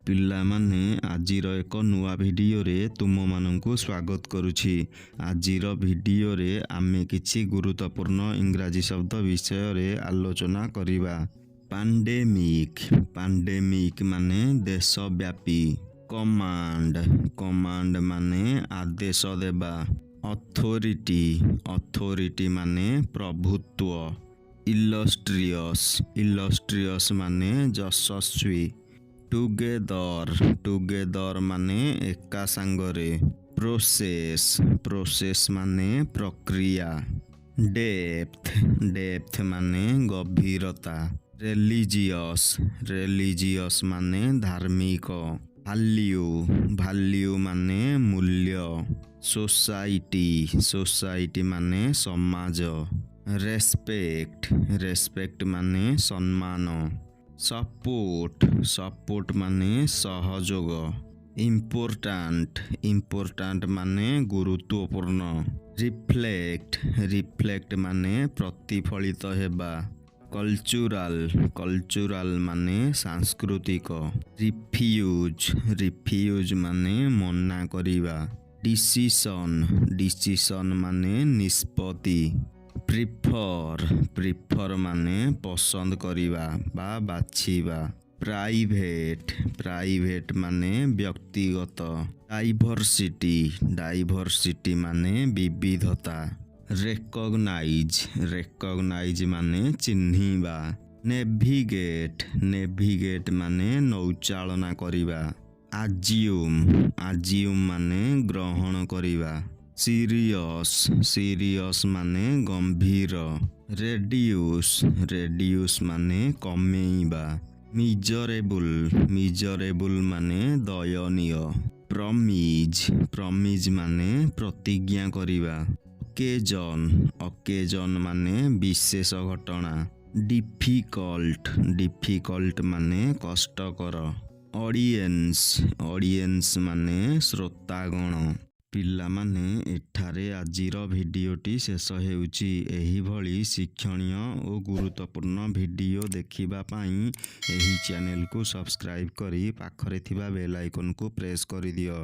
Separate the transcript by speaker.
Speaker 1: ପିଲାମାନେ ଆଜିର ଏକ ନୂଆ ଭିଡ଼ିଓରେ ତୁମମାନଙ୍କୁ ସ୍ୱାଗତ କରୁଛି। ଆଜିର ଭିଡ଼ିଓରେ ଆମେ କିଛି ଗୁରୁତ୍ୱପୂର୍ଣ୍ଣ ଇଂରାଜୀ ଶବ୍ଦ ବିଷୟରେ ଆଲୋଚନା କରିବା। ପାଣ୍ଡେମିକ୍ ପାଣ୍ଡେମିକ୍ ମାନେ ଦେଶବ୍ୟାପୀ। କମାଣ୍ଡ ମାନେ ଆଦେଶ ଦେବା। ଅଥୋରିଟି ମାନେ ପ୍ରଭୁତ୍ୱ। ଇଲଷ୍ଟ୍ରିୟସ୍ ମାନେ ଯଶସ୍ୱୀ। ଟୁଗେଦର ମାନେ ଏକା ସାଙ୍ଗରେ। ପ୍ରୋସେସ୍ ମାନେ ପ୍ରକ୍ରିୟା। ଡେପ୍ଥ ମାନେ ଗଭୀରତା। ରିଲିଜିୟସ୍ ମାନେ ଧାର୍ମିକ। ଭାଲ୍ୟୁ ମାନେ ମୂଲ୍ୟ। ସୋସାଇଟି ମାନେ ସମାଜ। ରେସ୍ପେକ୍ଟ ମାନେ ସମ୍ମାନ। ସପୋର୍ଟ ମାନେ ସହଯୋଗ। ଇମ୍ପୋର୍ଟାଣ୍ଟ ମାନେ ଗୁରୁତ୍ୱପୂର୍ଣ୍ଣ। ରିଫ୍ଲେକ୍ଟ ମାନେ ପ୍ରତିଫଳିତ ହେବା। କଲଚୁରାଲ ମାନେ ସାଂସ୍କୃତିକ। ରିଫ୍ୟୁଜ୍ ମାନେ ମନା କରିବା। ଡିସିସନ୍ ମାନେ ନିଷ୍ପତ୍ତି। ପ୍ରିଫର ମାନେ ପସନ୍ଦ କରିବା ବା ବାଛିବା। ପ୍ରାଇଭେଟ ମାନେ ବ୍ୟକ୍ତିଗତ। ଡାଇଭର୍ସିଟି ମାନେ ବିବିଧତା। ରେକଗ୍ନାଇଜ୍ ମାନେ ଚିହ୍ନିବା। ନେଭିଗେଟ୍ ମାନେ ନୌଚାଳନା କରିବା। ଆଜିୟୁମ୍ ମାନେ ଗ୍ରହଣ କରିବା। ସିରିୟସ୍ ମାନେ ଗମ୍ଭୀର। ରେଡ୍ୟୁସ୍ ମାନେ କମେଇବା। ମିଜରେବୁଲ୍ ମାନେ ଦୟନୀୟ। ପ୍ରମିଜ୍ ମାନେ ପ୍ରତିଜ୍ଞା କରିବା। ଅକେଜନ୍ ମାନେ ବିଶେଷ ଘଟଣା। ଡିଫିକଲ୍ଟ ମାନେ କଷ୍ଟକର। ଅଡିଏନ୍ସ ମାନେ ଶ୍ରୋତାଗଣ। ପିଲାମାନେ, ଏଠାରେ ଆଜିର ଭିଡ଼ିଓଟି ଶେଷ ହେଉଛି। ଏହିଭଳି ଶିକ୍ଷଣୀୟ ଓ ଗୁରୁତ୍ୱପୂର୍ଣ୍ଣ ଭିଡ଼ିଓ ଦେଖିବା ପାଇଁ ଏହି ଚ୍ୟାନେଲକୁ ସବସ୍କ୍ରାଇବ୍ କରି ପାଖରେ ଥିବା ବେଲ୍ ଆଇକନକୁ ପ୍ରେସ୍ କରିଦିଅ।